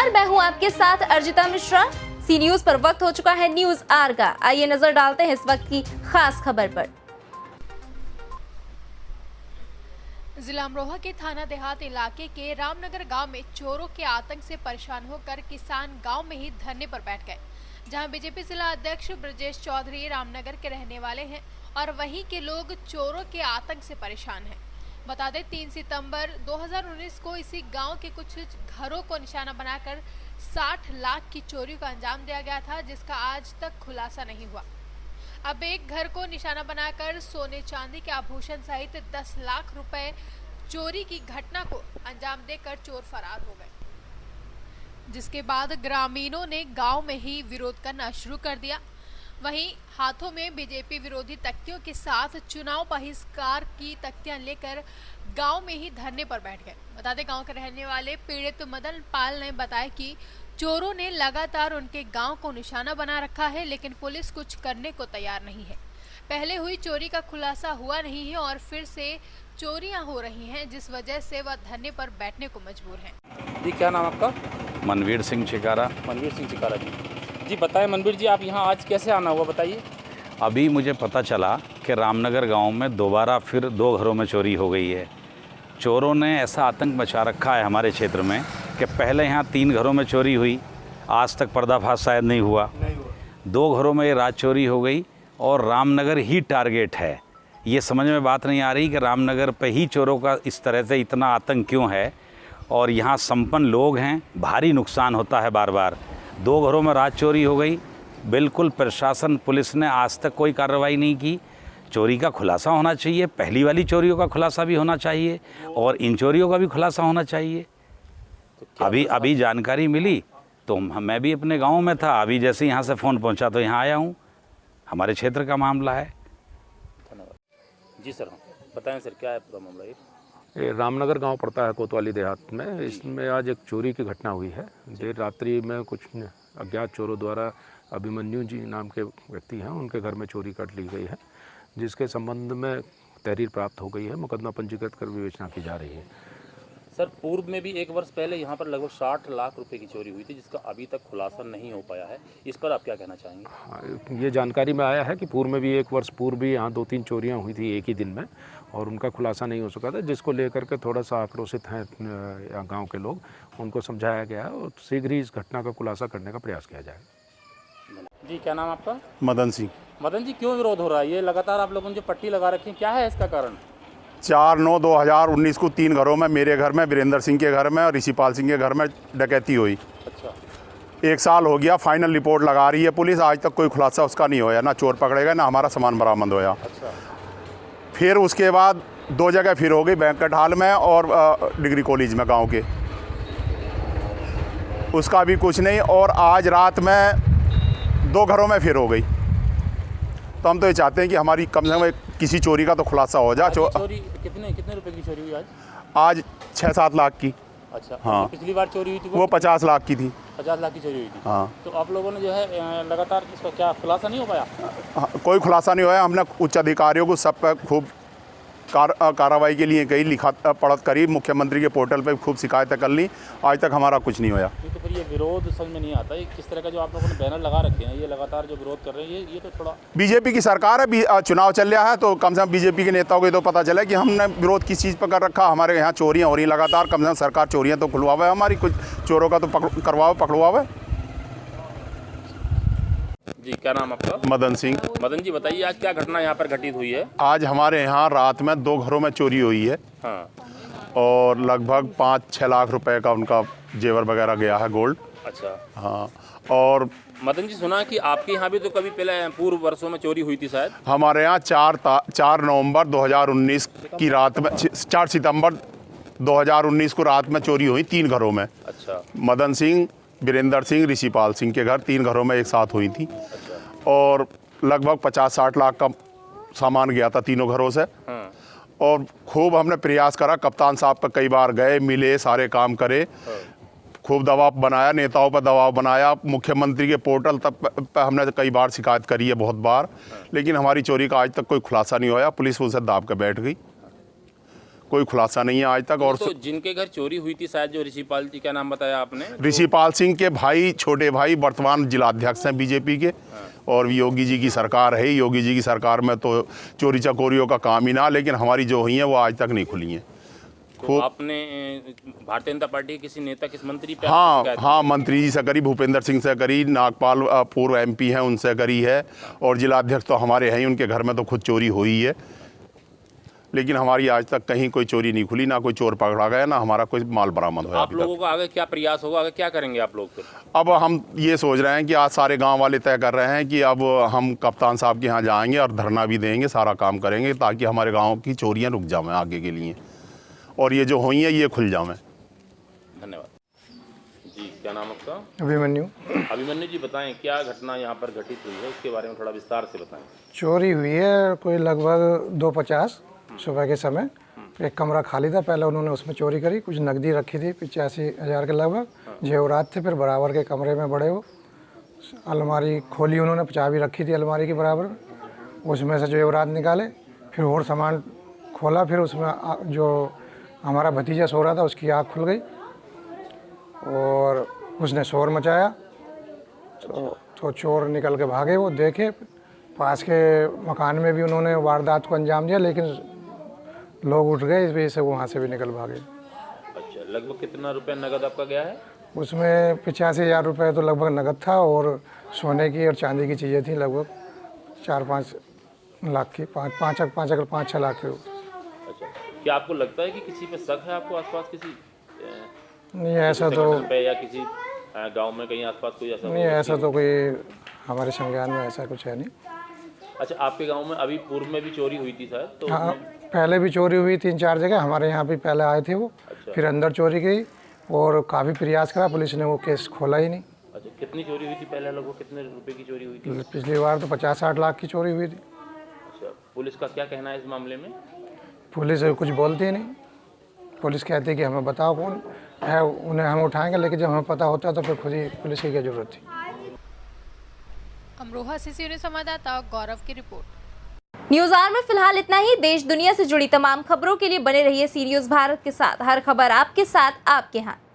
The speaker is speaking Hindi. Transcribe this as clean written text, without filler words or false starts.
नमस्कार, मैं हूं आपके साथ अर्जिता मिश्रा। सी न्यूज पर वक्त हो चुका है न्यूज आर का। आइए नजर डालते हैं इस वक्त की खास खबर पर। जिला अमरोहा के थाना देहात इलाके के रामनगर गांव में चोरों के आतंक से परेशान होकर किसान गांव में ही धरने पर बैठ गए, जहां बीजेपी जिला अध्यक्ष ब्रजेश चौधरी रामनगर के रहने वाले हैं और वहीं के लोग चोरों के आतंक से परेशान हैं। बता दें 3 सितंबर 2019 को इसी गांव के कुछ घरों को निशाना बनाकर 60 लाख की चोरी का अंजाम दिया गया था, जिसका आज तक खुलासा नहीं हुआ। अब एक घर को निशाना बनाकर सोने चांदी के आभूषण सहित 10 लाख रुपए चोरी की घटना को अंजाम देकर चोर फरार हो गए, जिसके बाद ग्रामीणों ने गांव में ही विरोध करना शुरू कर दिया। वहीं हाथों में बीजेपी विरोधी तख्तियों के साथ चुनाव बहिष्कार की तख्तियां लेकर गांव में ही धरने पर बैठ गए। बता दें गांव के रहने वाले पीड़ित मदन पाल ने बताया कि चोरों ने लगातार उनके गांव को निशाना बना रखा है, लेकिन पुलिस कुछ करने को तैयार नहीं है। पहले हुई चोरी का खुलासा हुआ नहीं है और फिर से चोरियां हो रही हैं, जिस वजह से वह धरने पर बैठने को मजबूर हैं। जी, क्या नाम आपका? मनवीर सिंह चिकारा। मनवीर सिंह चिकारा जी बताएं मनवीर जी, आप यहाँ आज कैसे आना हुआ, बताइए। अभी मुझे पता चला कि रामनगर गांव में दोबारा फिर 2 घरों में चोरी हो गई है। चोरों ने ऐसा आतंक मचा रखा है हमारे क्षेत्र में कि पहले यहाँ 3 घरों में चोरी हुई, आज तक पर्दाफाश शायद नहीं हुआ। 2 घरों में ये रात चोरी हो गई और रामनगर ही टारगेट है। ये समझ में बात नहीं आ रही कि रामनगर पे ही चोरों का इस तरह से इतना आतंक क्यों है, और यहाँ संपन्न लोग हैं, भारी नुकसान होता है बार बार। 2 घरों में रात चोरी हो गई, बिल्कुल प्रशासन पुलिस ने आज तक कोई कार्रवाई नहीं की। चोरी का खुलासा होना चाहिए, पहली वाली चोरियों का खुलासा भी होना चाहिए और इन चोरियों का भी खुलासा होना चाहिए। तो अभी जानकारी मिली तो मैं भी अपने गांव में था, अभी जैसे यहाँ से फ़ोन पहुँचा तो यहाँ आया हूँ। हमारे क्षेत्र का मामला है। धन्यवाद जी सर। बताएं सर, क्या है पूरा मामला? ये रामनगर गांव पड़ता है कोतवाली देहात में। इसमें आज एक चोरी की घटना हुई है। देर रात्रि में कुछ अज्ञात चोरों द्वारा अभिमन्यु जी नाम के व्यक्ति हैं, उनके घर में चोरी कर ली गई है, जिसके संबंध में तहरीर प्राप्त हो गई है। मुकदमा पंजीकृत कर विवेचना की जा रही है। सर, पूर्व में भी 1 वर्ष पहले यहाँ पर लगभग 60 लाख रुपए की चोरी हुई थी, जिसका अभी तक खुलासा नहीं हो पाया है। इस पर आप क्या कहना चाहेंगे? हाँ, ये जानकारी में आया है कि पूर्व में भी 1 वर्ष पूर्व भी यहाँ 2-3 चोरियाँ हुई थी एक ही दिन में, और उनका खुलासा नहीं हो सका था, जिसको लेकर के थोड़ा सा आक्रोशित हैं गांव के लोग। उनको समझाया गया है और शीघ्र ही इस घटना का खुलासा करने का प्रयास किया जाएगा। जी, क्या नाम आपका? मदन सिंह। मदन जी, क्यों विरोध हो रहा है? ये लगातार आप लोगों ने जो पट्टी लगा रखी है, क्या है इसका कारण? 4/9/2019 को 3 घरों में, मेरे घर में, वीरेंद्र सिंह के घर में और ऋषिपाल सिंह के घर में डकैती हुई। अच्छा। 1 साल हो गया, फाइनल रिपोर्ट लगा रही है पुलिस, आज तक कोई खुलासा उसका नहीं होया, ना चोर पकड़े गए ना हमारा सामान बरामद होया। अच्छा। फिर उसके बाद 2 जगह फिर हो गई, बैंकट हॉल में और डिग्री कॉलेज में गाँव के, उसका भी कुछ नहीं। और आज रात में 2 घरों में फिर हो गई। तो हम तो ये चाहते हैं कि हमारी कम से कम किसी चोरी का तो खुलासा हो जाए। चोरी कितने रुपए की चोरी हुई आज? आज 6-7 लाख की। अच्छा। हाँ। पिछली बार चोरी हुई थी वो 50 लाख की थी। 50 लाख की चोरी हुई थी। हाँ। तो आप लोगों ने जो है लगातार इसका क्या खुलासा नहीं हो पाया? हाँ, कोई खुलासा नहीं हुआ। हमने उच्च अधिकारियों को सब पर खूब कार्रवाई के लिए कई लिखा पढ़त करी, मुख्यमंत्री के पोर्टल पे खूब शिकायतें कर ली, आज तक हमारा कुछ नहीं होया। तो फिर ये विरोध समझ में नहीं आता है, किस तरह का जो आप लोगों ने बैनर लगा रखे हैं, ये लगातार जो विरोध कर रहे हैं, ये तो थोड़ा बीजेपी की सरकार है, चुनाव चल रहा है, तो कम से कम बीजेपी के नेताओं को तो पता चला कि हमने विरोध किस चीज़ पर कर रखा। हमारे यहाँ चोरियाँ हो रही लगातार, कम से कम सरकार चोरियाँ तो खुलवावे हमारी, कुछ चोरों का तो पकड़वावे। जी, क्या नाम आपका? मदन सिंह। मदन जी, बताइए आज क्या घटना यहाँ पर घटित हुई है? आज हमारे यहाँ रात में 2 घरों में चोरी हुई है। हाँ। और लगभग 5-6 लाख रुपए का उनका जेवर वगैरह गया है, गोल्ड। अच्छा। हाँ। और मदन जी, सुना कि आपके यहाँ भी तो कभी पहले पूर्व वर्षों में चोरी हुई थी शायद? हमारे यहाँ 4 नवंबर 2019 की रात में, 4 सितंबर 2019 को रात में चोरी हुई 3 घरों में। अच्छा। मदन सिंह, वीरेंद्र सिंह, ऋषिपाल सिंह के घर 3 घरों में एक साथ हुई थी। अच्छा। और लगभग 50-60 लाख का सामान गया था तीनों घरों से। हाँ। और खूब हमने प्रयास करा, कप्तान साहब पर कई बार गए, मिले, सारे काम करे, खूब दबाव बनाया, नेताओं पर दबाव बनाया, मुख्यमंत्री के पोर्टल तक पर हमने कई बार शिकायत करी है, बहुत बार। लेकिन हमारी चोरी का आज तक कोई खुलासा नहीं होया। पुलिस उसे दाब के बैठ गई। कोई खुलासा नहीं है आज तक। और तो जिनके घर चोरी हुई थी शायद, जो ऋषिपाल जी, क्या नाम बताया आपने? ऋषिपाल सिंह के भाई, छोटे भाई वर्तमान जिलाध्यक्ष हैं बीजेपी के, और योगी जी की सरकार है। योगी जी की सरकार में तो चोरी चकोरियों का काम ही ना, लेकिन हमारी जो हुई हैं वो आज तक नहीं खुली हैं। तो आपने भारतीय जनता पार्टी के किसी नेता, किस मंत्री पे हाँ, मंत्री जी से करी, भूपेंद्र सिंह से करी, नागपाल पूर्व MP हैं उनसे करी है, और जिलाध्यक्ष तो हमारे हैं ही, उनके घर में तो खुद चोरी हुई है। लेकिन हमारी आज तक कहीं कोई चोरी नहीं खुली, ना कोई चोर पकड़ा गया, ना हमारा कोई माल बरामद हुआ। आप लोगों का आगे क्या प्रयास होगा, आगे क्या करेंगे आप लोग फिर? अब हम ये सोच रहे हैं कि आज सारे गांव वाले तय कर रहे हैं कि अब हम कप्तान साहब के यहाँ जाएंगे और धरना भी देंगे, सारा काम करेंगे, ताकि हमारे गाँव की चोरियाँ रुक जाएं आगे के लिए, और ये जो हुई है ये खुल जाएं। धन्यवाद जी। क्या नाम आपका? अभिमन्यु। अभिमन्यु जी, बताएं क्या घटना यहाँ पर घटित हुई है, उसके बारे में थोड़ा विस्तार से बताएं। चोरी हुई है कोई लगभग 2:50 सुबह के समय। एक कमरा खाली था, पहले उन्होंने उसमें चोरी करी, कुछ नकदी रखी थी 85,000 के लगभग, जेवरात थे। फिर बराबर के कमरे में बड़े वो अलमारी खोली, उन्होंने चाबी रखी थी अलमारी के बराबर, उसमें से जेवरात निकाले। फिर और सामान खोला, फिर उसमें जो हमारा भतीजा सो रहा था उसकी आँख खुल गई और उसने शोर मचाया। तो चोर निकल के भागे। वो देखे पास के मकान में भी उन्होंने वारदात को अंजाम दिया, लेकिन लोग उठ गए, इस वजह से वो वहाँ से भी निकल भागे। अच्छा, लगभग कितना रुपया नगद आपका गया है? उसमें 85,000 रुपये तो लगभग नगद था, और सोने की और चांदी की चीज़ें थी लगभग 4-5 लाख की, 5-6 लाख की। अच्छा, क्या आपको लगता है कि किसी पे शक है आपको आसपास, किसी नहीं ऐसा तो, या किसी गांव में कहीं आसपास कोई ऐसा? नहीं ऐसा तो कोई हमारे संज्ञान में ऐसा कुछ है नहीं। अच्छा, आपके गांव में अभी पूर्व में भी चोरी हुई थी शायद? तो हाँ, पहले भी चोरी हुई 3-4 जगह, हमारे यहाँ भी पहले आए थे वो। अच्छा। फिर अंदर चोरी गई और काफ़ी प्रयास करा, पुलिस ने वो केस खोला ही नहीं। अच्छा, कितनी चोरी हुई थी पहले, लगभग कितने रुपए की चोरी हुई थी? पिछली बार तो 50-60 लाख की चोरी हुई थी। अच्छा, पुलिस का क्या कहना है इस मामले में? पुलिस कुछ बोलती ही नहीं। पुलिस कहती है कि हमें बताओ कौन है, उन्हें हम उठाएंगे, लेकिन जब हमें पता होता तो फिर खुद ही पुलिस की क्या जरूरत थी। अमरोहा से सीनियर संवाददाता गौरव की रिपोर्ट। न्यूज आवर में फिलहाल इतना ही। देश दुनिया से जुड़ी तमाम खबरों के लिए बने रहिए सी न्यूज भारत के साथ। हर खबर आपके साथ, आपके हाथ।